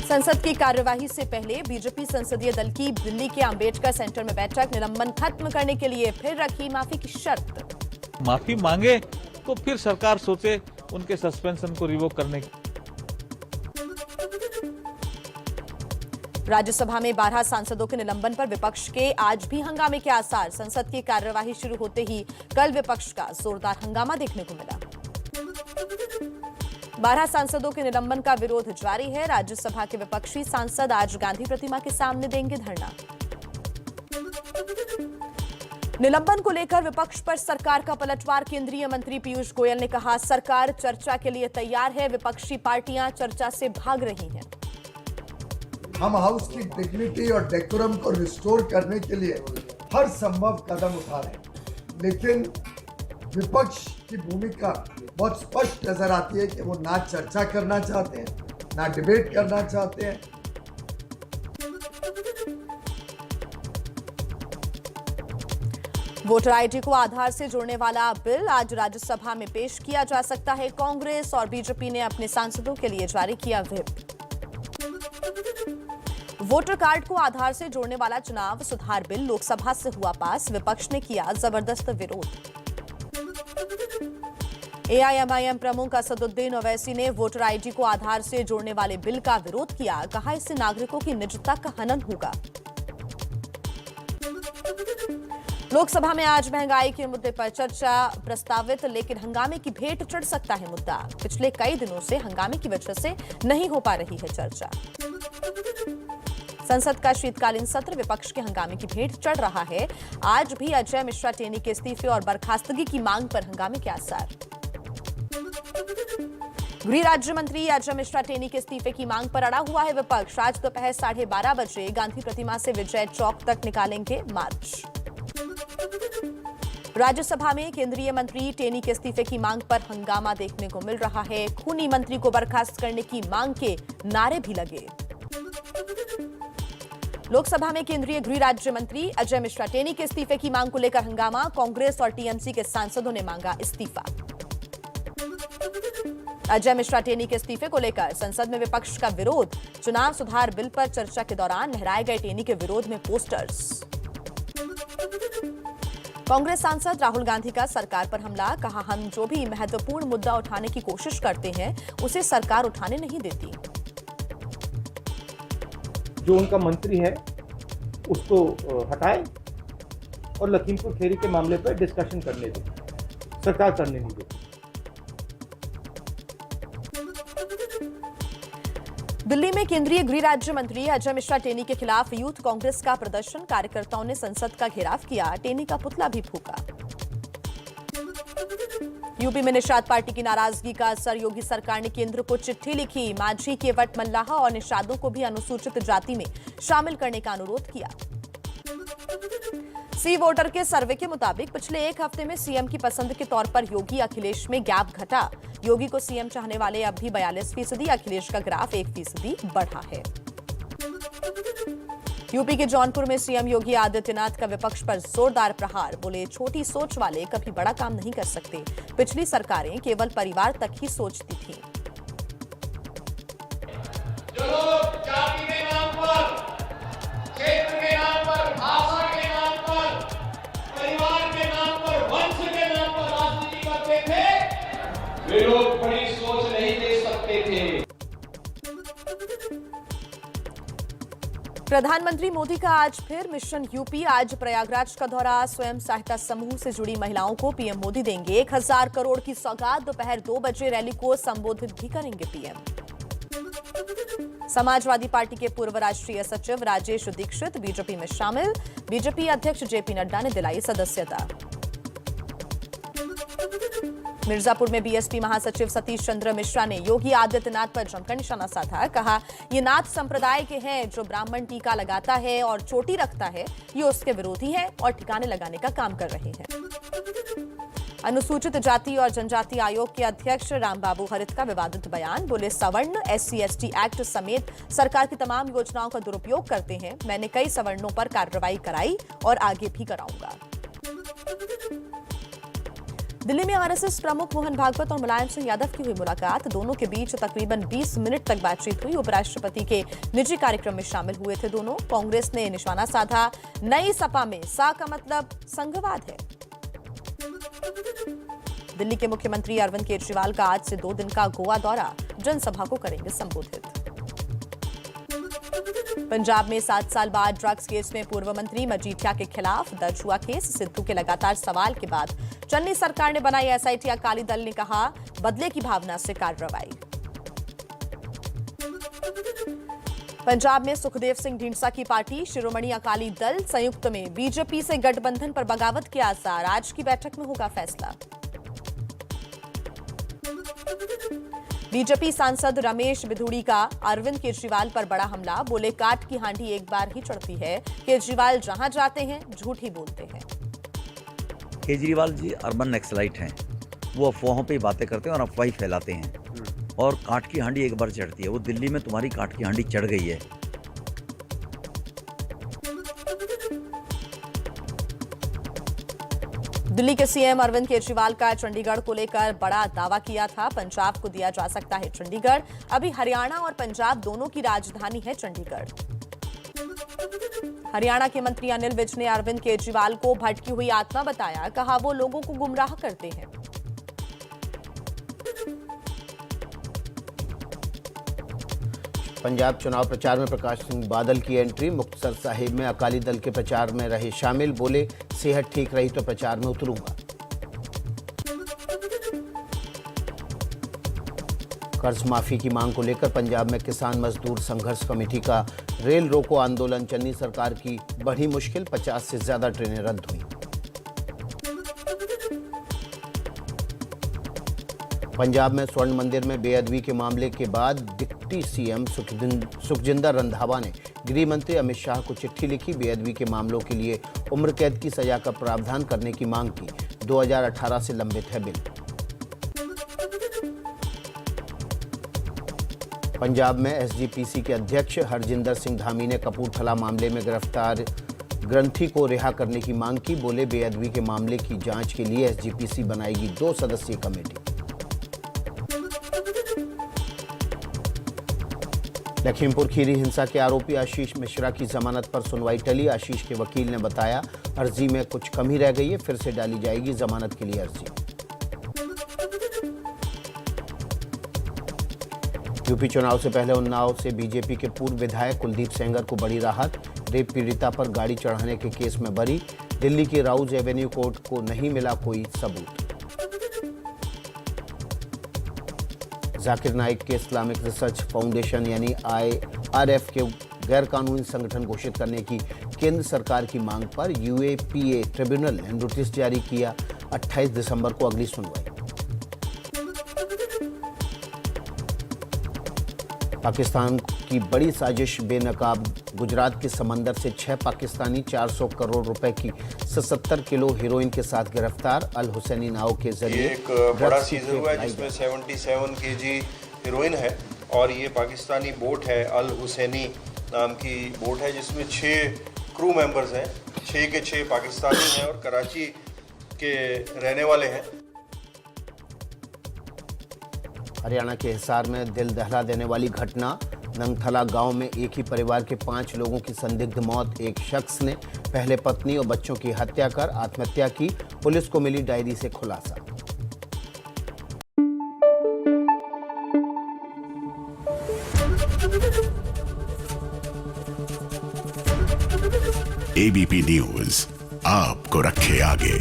संसद की कार्यवाही से पहले बीजेपी संसदीय दल की दिल्ली के अंबेडकर सेंटर में बैठक। निलंबन खत्म करने के लिए फिर रखी माफी की शर्त। माफी मांगे तो फिर सरकार सोचे उनके सस्पेंशन को रिवोक करने की। राज्यसभा में 12 सांसदों के निलंबन पर विपक्ष के आज भी हंगामे के आसार। संसद की कार्यवाही शुरू होते ही कल विपक्ष का जोरदार हंगामा देखने को मिला। 12 सांसदों के निलंबन का विरोध जारी है। राज्यसभा के विपक्षी सांसद आज गांधी प्रतिमा के सामने देंगे धरना। निलंबन को लेकर विपक्ष पर सरकार का पलटवार। केंद्रीय मंत्री पीयूष गोयल ने कहा, सरकार चर्चा के लिए तैयार है, विपक्षी पार्टियां चर्चा से भाग रही हैं। हम हाउस की डिग्निटी और डेकोरम को रिस्टोर करने के लिए हर संभव कदम उठा रहे हैं, लेकिन विपक्ष की भूमिका बहुत स्पष्ट नजर आती है कि वो ना चर्चा करना चाहते हैं, ना डिबेट करना चाहते हैं। वोटर आईडी को आधार से जोड़ने वाला बिल आज राज्यसभा में पेश किया जा सकता है। कांग्रेस और बीजेपी ने अपने सांसदों के लिए जारी किया व्हिप। वोटर कार्ड को आधार से जोड़ने वाला चुनाव सुधार बिल लोकसभा से हुआ पास। विपक्ष ने किया जबरदस्त विरोध। एआईएमआईएम प्रमुख असदुद्दीन ओवैसी ने वोटर आईडी को आधार से जोड़ने वाले बिल का विरोध किया। कहा, इससे नागरिकों की निजता का हनन होगा। लोकसभा में आज महंगाई के मुद्दे पर चर्चा प्रस्तावित, लेकिन हंगामे की भेंट चढ़ सकता है मुद्दा। पिछले कई दिनों से हंगामे की वजह से नहीं हो पा रही है चर्चा। संसद का शीतकालीन सत्र विपक्ष के हंगामे की भेंट चढ़ रहा है। आज भी अजय मिश्रा टेनी के इस्तीफे और बर्खास्तगी की मांग पर हंगामे के आसार। गृह राज्य मंत्री अजय मिश्रा टेनी के इस्तीफे की मांग पर अड़ा हुआ है विपक्ष। आज दोपहर 12:30 बजे गांधी प्रतिमा से विजय चौक तक निकालेंगे मार्च। राज्यसभा में केंद्रीय मंत्री टेनी के इस्तीफे की मांग पर हंगामा देखने को मिल रहा है। खूनी मंत्री को बर्खास्त करने की मांग के नारे भी लगे। लोकसभा में केंद्रीय गृह राज्य मंत्री अजय मिश्रा टेनी के इस्तीफे की मांग को लेकर हंगामा। कांग्रेस और टीएमसी के सांसदों ने मांगा इस्तीफा। अजय मिश्रा टेनी के इस्तीफे को लेकर संसद में विपक्ष का विरोध। चुनाव सुधार बिल पर चर्चा के दौरान लहराए गए टेनी के विरोध में पोस्टर्स। कांग्रेस सांसद राहुल गांधी का सरकार पर हमला। कहा, हम जो भी महत्वपूर्ण मुद्दा उठाने की कोशिश करते हैं उसे सरकार उठाने नहीं देती। जो उनका मंत्री है उसको हटाए और लखीमपुर खेरी के मामले पर डिस्कशन करने दें, सरकार करने नहीं देती। दिल्ली में केंद्रीय गृह राज्य मंत्री अजय मिश्रा टेनी के खिलाफ यूथ कांग्रेस का प्रदर्शन। कार्यकर्ताओं ने संसद का घेराव किया। टेनी का पुतला भी फूंका। यूपी में निषाद पार्टी की नाराजगी का असर। योगी सरकार ने केंद्र को चिट्ठी लिखी। मांझी, केवट, मल्लाह और निषादों को भी अनुसूचित जाति में शामिल करने का अनुरोध किया। सी वोटर के सर्वे के मुताबिक पिछले एक हफ्ते में सीएम की पसंद के तौर पर योगी अखिलेश में गैप घटा। योगी को सीएम चाहने वाले अब भी 42%, अखिलेश का ग्राफ 1% बढ़ा है। यूपी के जौनपुर में सीएम योगी आदित्यनाथ का विपक्ष पर जोरदार प्रहार। बोले, छोटी सोच वाले कभी बड़ा काम नहीं कर सकते। पिछली सरकारें केवल परिवार तक ही सोचती थीं। जो लोग जाति के नाम पर, क्षेत्र के नाम पर, भाषा के नाम पर, परिवार के नाम पर, वंश के नाम पर राजनीति करते थे, वे लोग बड़ी सोच नहीं दे सकते थे। प्रधानमंत्री मोदी का आज फिर मिशन यूपी। आज प्रयागराज का दौरा। स्वयं सहायता समूह से जुड़ी महिलाओं को पीएम मोदी देंगे 1000 करोड़ की सौगात। दोपहर 2 बजे रैली को संबोधित भी करेंगे पीएम। समाजवादी पार्टी के पूर्व राष्ट्रीय सचिव राजेश दीक्षित बीजेपी में शामिल। बीजेपी अध्यक्ष जेपी नड्डा ने दिलाई सदस्यता। मिर्जापुर में बीएसपी महासचिव सतीश चंद्र मिश्रा ने योगी आदित्यनाथ पर जमकर निशाना साधा। कहा, ये नाथ संप्रदाय के हैं जो ब्राह्मण टीका लगाता है और चोटी रखता है, ये उसके विरोधी हैं और ठिकाने लगाने का काम कर रहे हैं। अनुसूचित जाति और जनजाति आयोग के अध्यक्ष रामबाबू हरित का विवादित बयान। बोले, सवर्ण SC/ST एक्ट समेत सरकार की तमाम योजनाओं का दुरुपयोग करते हैं। मैंने कई सवर्णों पर कार्रवाई कराई और आगे भी कराऊंगा। दिल्ली में आरएसएस प्रमुख मोहन भागवत और मुलायम सिंह यादव की हुई मुलाकात। दोनों के बीच तकरीबन 20 मिनट तक बातचीत हुई। उपराष्ट्रपति के निजी कार्यक्रम में शामिल हुए थे दोनों। कांग्रेस ने निशाना साधा, नई सपा में सा का मतलब संघवाद है। दिल्ली के मुख्यमंत्री अरविंद केजरीवाल का आज से 2 दिन का गोवा दौरा, जनसभा को करेंगे संबोधित। पंजाब में 7 साल बाद ड्रग्स केस में पूर्व मंत्री मजीठिया के खिलाफ दर्ज हुआ केस। सिद्धू के लगातार सवाल के बाद चन्नी सरकार ने बनाई एसआईटी। अकाली दल ने कहा बदले की भावना से कार्रवाई। पंजाब में सुखदेव सिंह ढींढसा की पार्टी शिरोमणि अकाली दल संयुक्त में बीजेपी से गठबंधन पर बगावत के आसार। आज की बैठक में होगा फैसला। बीजेपी सांसद रमेश बिधूड़ी का अरविंद केजरीवाल पर बड़ा हमला। बोले काट की हांडी एक बार ही चढ़ती है, केजरीवाल जहां जाते हैं झूठ ही बोलते हैं। केजरीवाल जी अर्बन नक्सलाइट हैं, वो अफवाहों पे बातें करते हैं और अफवाही फैलाते हैं। और काट की हांडी एक बार चढ़ती है, वो दिल्ली में तुम्हारी काट की हांडी चढ़ गई है। दिल्ली के सीएम अरविंद केजरीवाल का चंडीगढ़ को लेकर बड़ा दावा किया था। पंजाब को दिया जा सकता है चंडीगढ़। अभी हरियाणा और पंजाब दोनों की राजधानी है चंडीगढ़। हरियाणा के मंत्री अनिल विज ने अरविंद केजरीवाल को भटकी हुई आत्मा बताया। कहा वो लोगों को गुमराह करते हैं। पंजाब चुनाव प्रचार में प्रकाश सिंह बादल की एंट्री। मुक्तसर साहिब में अकाली दल के प्रचार में रहे शामिल। बोले सेहत ठीक रही तो प्रचार में उतरूंगा। कर्ज माफी की मांग को लेकर पंजाब में किसान मजदूर संघर्ष कमेटी का रेल रोको आंदोलन। चन्नी सरकार की बढ़ी मुश्किल, 50 से ज्यादा ट्रेनें रद्द हुई। पंजाब में स्वर्ण मंदिर में बेअदबी के मामले के बाद डिप्टी सीएम सुखजिंदर रंधावा ने गृह मंत्री अमित शाह को चिट्ठी लिखी। बेअदबी के मामलों के लिए उम्र कैद की सजा का प्रावधान करने की मांग की। 2018 से लंबित है बिल। पंजाब में एसजीपीसी के अध्यक्ष हरजिंदर सिंह धामी ने कपूरथला मामले में गिरफ्तार ग्रंथी को रिहा करने की मांग की। बोले बेअदबी के मामले की जांच के लिए एसजीपीसी बनाएगी 2 सदस्यीय कमेटी। लखीमपुर खीरी हिंसा के आरोपी आशीष मिश्रा की जमानत पर सुनवाई टली। आशीष के वकील ने बताया अर्जी में कुछ कमी रह गई है, फिर से डाली जाएगी जमानत के लिए अर्जी। यूपी चुनाव से पहले उन्नाव से बीजेपी के पूर्व विधायक कुलदीप सेंगर को बड़ी राहत। रेप पीड़िता पर गाड़ी चढ़ाने के केस में बरी। दिल्ली की राउज एवेन्यू कोर्ट को नहीं मिला कोई सबूत। जाकिर नाइक के इस्लामिक रिसर्च फाउंडेशन यानी IRF के गैरकानूनी संगठन घोषित करने की केंद्र सरकार की मांग पर UAPA ट्रिब्यूनल ने नोटिस जारी किया। 28 दिसंबर को अगली सुनवाई। पाकिस्तान की बड़ी साजिश बेनकाब। गुजरात के समंदर से 6 पाकिस्तानी 400 करोड़ रुपए की 77 किलो हीरोइन के साथ गिरफ्तार। अल हुसैनी नाव के जरिए एक बड़ा सीजर हुआ है जिसमें 77 kg हीरोइन है और ये पाकिस्तानी बोट है, अल हुसैनी नाम की बोट है जिसमें 6 क्रू मेंबर्स हैं। 6 के 6 पाकिस्तानी हैं और कराची के रहने वाले हैं। हरियाणा के हिसार में दिल दहला देने वाली घटना। नंगथला गांव में एक ही परिवार के 5 लोगों की संदिग्ध मौत। एक शख्स ने पहले पत्नी और बच्चों की हत्या कर आत्महत्या की। पुलिस को मिली डायरी से खुलासा। ABP न्यूज आपको रखे आगे।